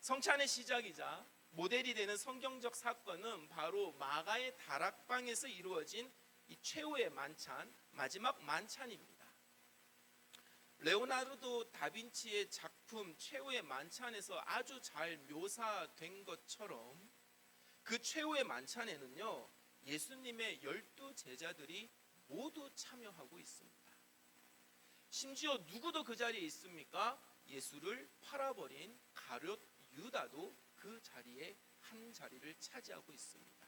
성찬의 시작이자 모델이 되는 성경적 사건은 바로 마가의 다락방에서 이루어진 이 최후의 만찬, 마지막 만찬입니다. 레오나르도 다빈치의 작품 최후의 만찬에서 아주 잘 묘사된 것처럼 그 최후의 만찬에는요, 예수님의 12 제자들이 모두 참여하고 있습니다. 심지어 누구도 그 자리에 있습니까? 예수를 팔아버린 가룟 유다도 그 자리에 한 자리를 차지하고 있습니다.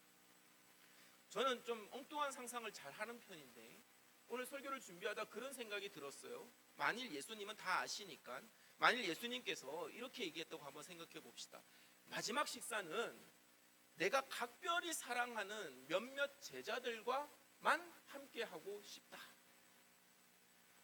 저는 좀 엉뚱한 상상을 잘 하는 편인데 오늘 설교를 준비하다 그런 생각이 들었어요. 만일 예수님은 다 아시니까 만일 예수님께서 이렇게 얘기했다고 한번 생각해 봅시다. 마지막 식사는 내가 각별히 사랑하는 몇몇 제자들과만 함께 하고 싶다.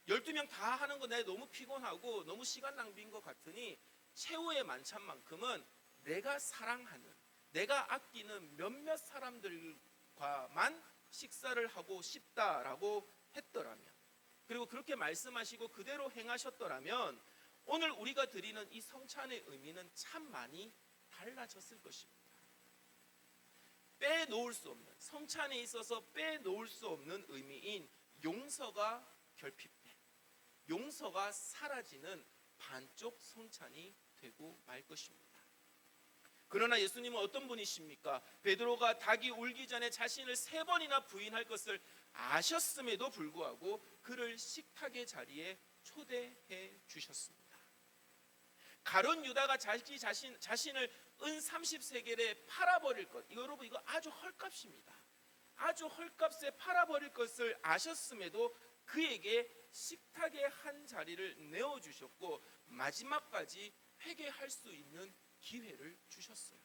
12명 다 하는 거 내가 너무 피곤하고 너무 시간 낭비인 것 같으니 최후의 만찬만큼은 내가 사랑하는, 내가 아끼는 몇몇 사람들과만 식사를 하고 싶다라고 했더라면, 그리고 그렇게 말씀하시고 그대로 행하셨더라면 오늘 우리가 드리는 이 성찬의 의미는 참 많이 달라졌을 것입니다. 빼놓을 수 없는, 성찬에 있어서 빼놓을 수 없는 의미인 용서가 결핍된, 용서가 사라지는 반쪽 성찬이 되고 말 것입니다. 그러나 예수님은 어떤 분이십니까? 베드로가 닭이 울기 전에 자신을 3번이나 부인할 것을 아셨음에도 불구하고 그를 식탁의 자리에 초대해 주셨습니다. 가룟 유다가 자신을 은 30세겔에 팔아버릴 것, 여러분 이거 아주 헐값입니다. 아주 헐값에 팔아버릴 것을 아셨음에도 그에게 식탁의 한 자리를 내어주셨고 마지막까지 회개할 수 있는 기회를 주셨어요.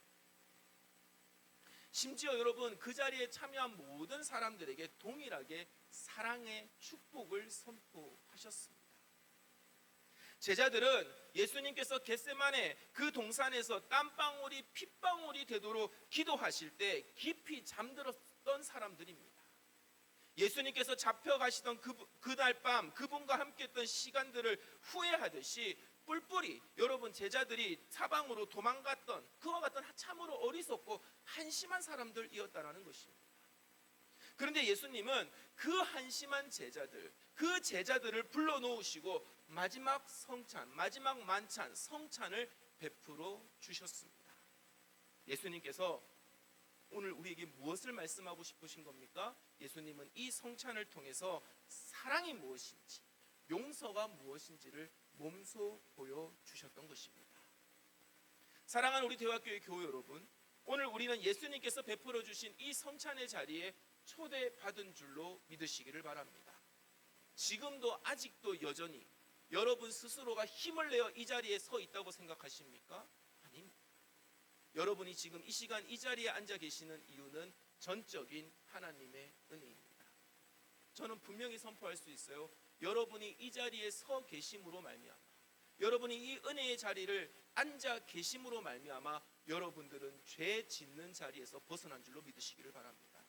심지어 여러분 그 자리에 참여한 모든 사람들에게 동일하게 사랑의 축복을 선포하셨습니다. 제자들은 예수님께서 겟세마네 그 동산에서 땀방울이 핏방울이 되도록 기도하실 때 깊이 잠들었던 사람들입니다. 예수님께서 잡혀가시던 그날 밤 그분과 함께했던 시간들을 후회하듯이 뿔뿔이 여러분 제자들이 사방으로 도망갔던 그와 같은 참으로 어리석고 한심한 사람들이었다라는 것입니다. 그런데 예수님은 그 한심한 제자들, 그 제자들을 불러놓으시고 마지막 성찬, 마지막 만찬, 성찬을 베풀어 주셨습니다. 예수님께서 오늘 우리에게 무엇을 말씀하고 싶으신 겁니까? 예수님은 이 성찬을 통해서 사랑이 무엇인지, 용서가 무엇인지를 몸소 보여주셨던 것입니다. 사랑하는 우리 대화교회 교회 여러분, 오늘 우리는 예수님께서 베풀어 주신 이 성찬의 자리에 초대받은 줄로 믿으시기를 바랍니다. 지금도 아직도 여전히 여러분 스스로가 힘을 내어 이 자리에 서 있다고 생각하십니까? 아닙니다. 여러분이 지금 이 시간 이 자리에 앉아 계시는 이유는 전적인 하나님의 은혜입니다. 저는 분명히 선포할 수 있어요. 여러분이 이 자리에 서 계심으로 말미암아, 여러분이 이 은혜의 자리를 앉아 계심으로 말미암아 여러분들은 죄 짓는 자리에서 벗어난 줄로 믿으시기를 바랍니다.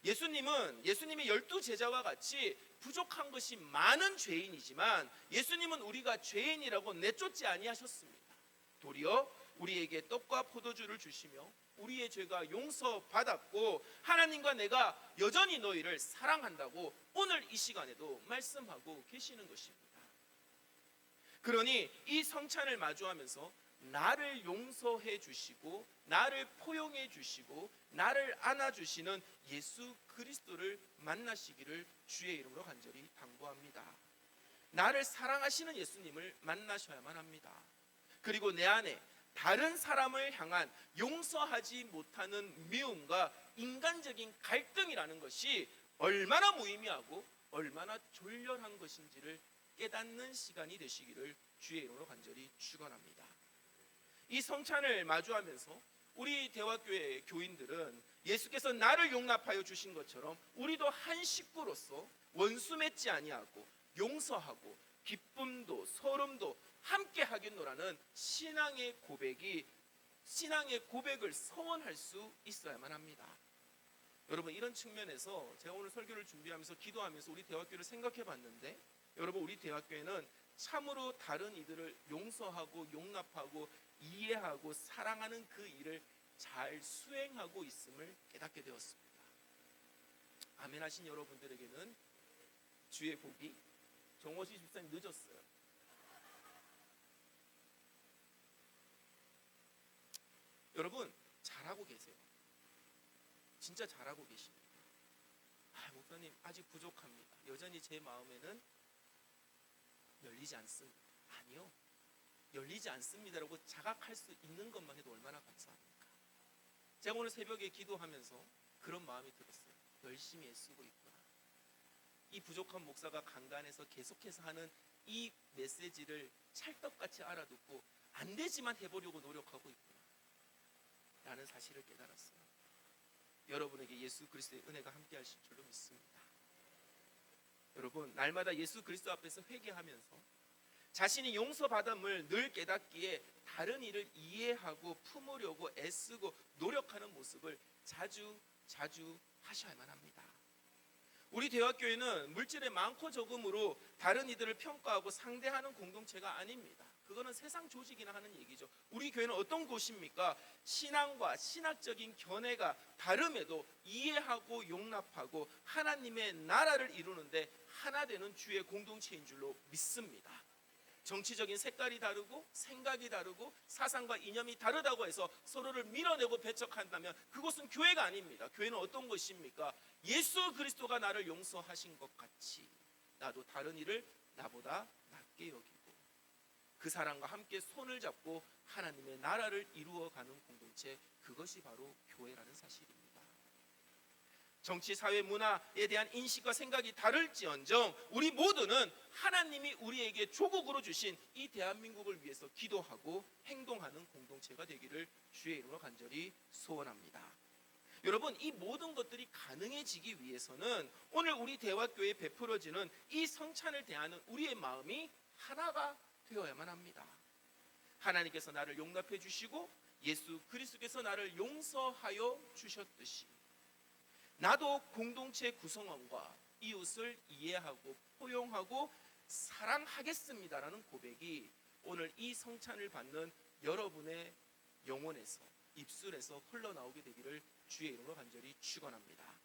예수님의 12 제자와 같이 부족한 것이 많은 죄인이지만 예수님은 우리가 죄인이라고 내쫓지 아니하셨습니다. 도리어 우리에게 떡과 포도주를 주시며 우리의 죄가 용서받았고 하나님과 내가 여전히 너희를 사랑한다고 오늘 이 시간에도 말씀하고 계시는 것입니다. 그러니 이 성찬을 마주하면서 나를 용서해 주시고 나를 포용해 주시고 나를 안아주시는 예수 그리스도를 만나시기를 주의 이름으로 간절히 당부합니다. 나를 사랑하시는 예수님을 만나셔야만 합니다. 그리고 내 안에 다른 사람을 향한 용서하지 못하는 미움과 인간적인 갈등이라는 것이 얼마나 무의미하고 얼마나 졸렬한 것인지를 깨닫는 시간이 되시기를 주의 이름으로 간절히 축원합니다. 이 성찬을 마주하면서 우리 대화교회 교인들은 예수께서 나를 용납하여 주신 것처럼 우리도 한 식구로서 원수 맺지 아니하고 용서하고 기쁨도 서름도 함께 하겠노라는 신앙의 고백을 서원할 수 있어야만 합니다. 여러분 이런 측면에서 제가 오늘 설교를 준비하면서 기도하면서 우리 대화교회를 생각해 봤는데 여러분 우리 대화교회는 참으로 다른 이들을 용서하고 용납하고 이해하고 사랑하는 그 일을 잘 수행하고 있음을 깨닫게 되었습니다. 아멘 하신 여러분들에게는 주의 복이, 정호시 집사님 늦었어요. 여러분 잘하고 계세요. 진짜 잘하고 계십니다. 목사님 아직 부족합니다. 여전히 제 마음에는 열리지 않습니다. 아니요, 열리지 않습니다라고 자각할 수 있는 것만 해도 얼마나 감사합니까? 제가 오늘 새벽에 기도하면서 그런 마음이 들었어요. 열심히 애쓰고 있구나. 이 부족한 목사가 강단에서 계속해서 하는 이 메시지를 찰떡같이 알아듣고 안 되지만 해보려고 노력하고 있구나 라는 사실을 깨달았어요. 여러분에게 예수 그리스도의 은혜가 함께 하실 줄로 믿습니다. 여러분 날마다 예수 그리스도 앞에서 회개하면서 자신이 용서받음을 늘 깨닫기에 다른 이를 이해하고 품으려고 애쓰고 노력하는 모습을 자주 하셔야만 합니다. 우리 대화교회는 물질의 많고 적음으로 다른 이들을 평가하고 상대하는 공동체가 아닙니다. 그거는 세상 조직이나 하는 얘기죠. 우리 교회는 어떤 곳입니까? 신앙과 신학적인 견해가 다름에도 이해하고 용납하고 하나님의 나라를 이루는데 하나 되는 주의 공동체인 줄로 믿습니다. 정치적인 색깔이 다르고 생각이 다르고 사상과 이념이 다르다고 해서 서로를 밀어내고 배척한다면 그것은 교회가 아닙니다. 교회는 어떤 것입니까? 예수 그리스도가 나를 용서하신 것 같이 나도 다른 이를 나보다 낫게 여기고 그 사람과 함께 손을 잡고 하나님의 나라를 이루어가는 공동체, 그것이 바로 교회라는 사실입니다. 정치, 사회, 문화에 대한 인식과 생각이 다를지언정 우리 모두는 하나님이 우리에게 조국으로 주신 이 대한민국을 위해서 기도하고 행동하는 공동체가 되기를 주의 이름으로 간절히 소원합니다. 여러분 이 모든 것들이 가능해지기 위해서는 오늘 우리 대화교회에 베풀어지는 이 성찬을 대하는 우리의 마음이 하나가 되어야만 합니다. 하나님께서 나를 용납해 주시고 예수 그리스도께서 나를 용서하여 주셨듯이 나도 공동체 구성원과 이웃을 이해하고 포용하고 사랑하겠습니다라는 고백이 오늘 이 성찬을 받는 여러분의 영혼에서 입술에서 흘러나오게 되기를 주의 이름으로 간절히 축원합니다.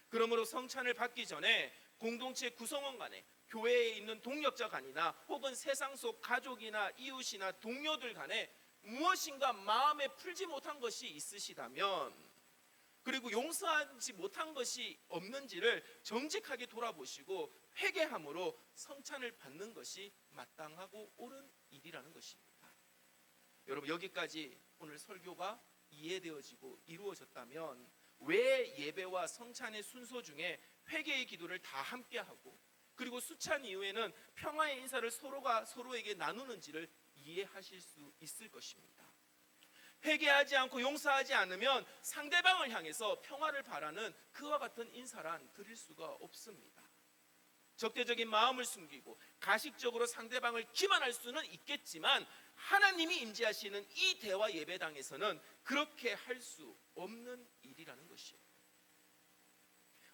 그러므로 성찬을 받기 전에 공동체 구성원 간에 교회에 있는 동역자 간이나 혹은 세상 속 가족이나 이웃이나 동료들 간에 무엇인가 마음에 풀지 못한 것이 있으시다면 그리고 용서하지 못한 것이 없는지를 정직하게 돌아보시고 회개함으로 성찬을 받는 것이 마땅하고 옳은 일이라는 것입니다. 여러분 여기까지 오늘 설교가 이해되어지고 이루어졌다면 왜 예배와 성찬의 순서 중에 회개의 기도를 다 함께하고 그리고 수찬 이후에는 평화의 인사를 서로가 서로에게 나누는지를 이해하실 수 있을 것입니다. 회개하지 않고 용서하지 않으면 상대방을 향해서 평화를 바라는 그와 같은 인사란 드릴 수가 없습니다. 적대적인 마음을 숨기고 가식적으로 상대방을 기만할 수는 있겠지만 하나님이 임재하시는 이 대화 예배당에서는 그렇게 할 수 없는 일이라는 것이에요.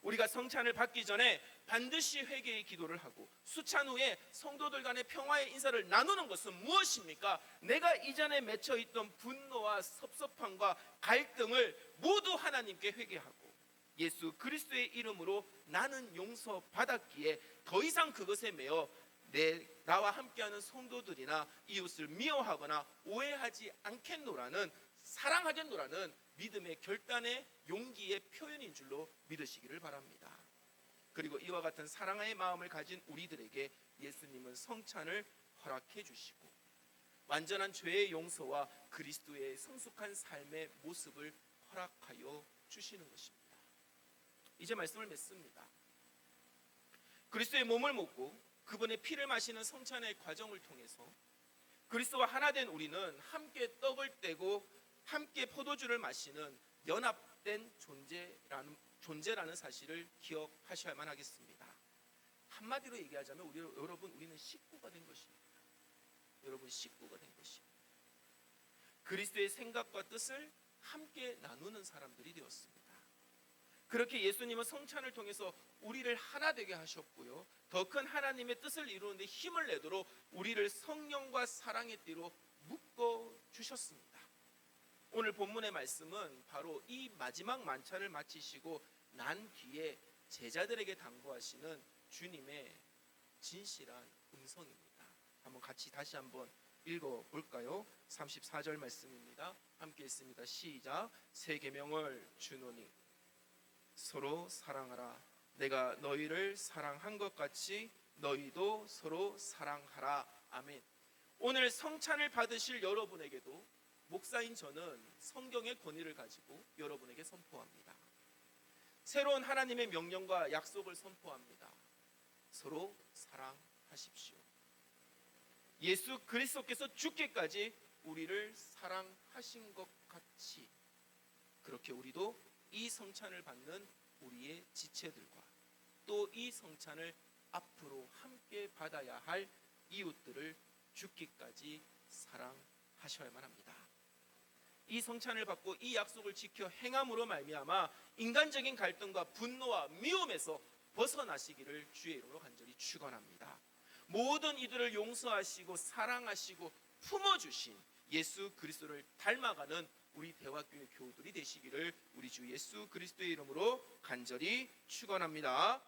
우리가 성찬을 받기 전에 반드시 회개의 기도를 하고 수찬 후에 성도들 간의 평화의 인사를 나누는 것은 무엇입니까? 내가 이전에 맺혀있던 분노와 섭섭함과 갈등을 모두 하나님께 회개하고 예수 그리스도의 이름으로 나는 용서받았기에 더 이상 그것에 매여 나와 함께하는 성도들이나 이웃을 미워하거나 오해하지 않겠노라는 사랑하겠노라는 믿음의 결단의 용기의 표현인 줄로 믿으시기를 바랍니다. 그리고 이와 같은 사랑의 마음을 가진 우리들에게 예수님은 성찬을 허락해 주시고 완전한 죄의 용서와 그리스도의 성숙한 삶의 모습을 허락하여 주시는 것입니다. 이제 말씀을 맺습니다. 그리스도의 몸을 먹고 그분의 피를 마시는 성찬의 과정을 통해서 그리스도와 하나 된 우리는 함께 떡을 떼고 함께 포도주를 마시는 연합된 존재라는 사실을 기억하셔야만 하겠습니다. 한마디로 얘기하자면 우리는 식구가 된 것입니다. 여러분 식구가 된 것입니다. 그리스도의 생각과 뜻을 함께 나누는 사람들이 되었습니다. 그렇게 예수님은 성찬을 통해서 우리를 하나 되게 하셨고요. 더 큰 하나님의 뜻을 이루는데 힘을 내도록 우리를 성령과 사랑의 띠로 묶고 바꿔 주셨습니다. 오늘 본문의 말씀은 바로 이 마지막 만찬을 마치시고 난 뒤에 제자들에게 당부하시는 주님의 진실한 음성입니다. 한번 같이 다시 한번 읽어볼까요? 34절 말씀입니다. 함께 읽습니다. 시작. 새 계명을 주노니 서로 사랑하라. 내가 너희를 사랑한 것 같이 너희도 서로 사랑하라. 아멘. 오늘 성찬을 받으실 여러분에게도 목사인 저는 성경의 권위를 가지고 여러분에게 선포합니다. 새로운 하나님의 명령과 약속을 선포합니다. 서로 사랑하십시오. 예수 그리스도께서 죽기까지 우리를 사랑하신 것 같이 그렇게 우리도 이 성찬을 받는 우리의 지체들과 또 이 성찬을 앞으로 함께 받아야 할 이웃들을 죽기까지 사랑하셔야만 합니다. 이 성찬을 받고 이 약속을 지켜 행함으로 말미암아 인간적인 갈등과 분노와 미움에서 벗어나시기를 주의 이름으로 간절히 축원합니다. 모든 이들을 용서하시고 사랑하시고 품어주신 예수 그리스도를 닮아가는 우리 대화교회 교우들이 되시기를 우리 주 예수 그리스도의 이름으로 간절히 축원합니다.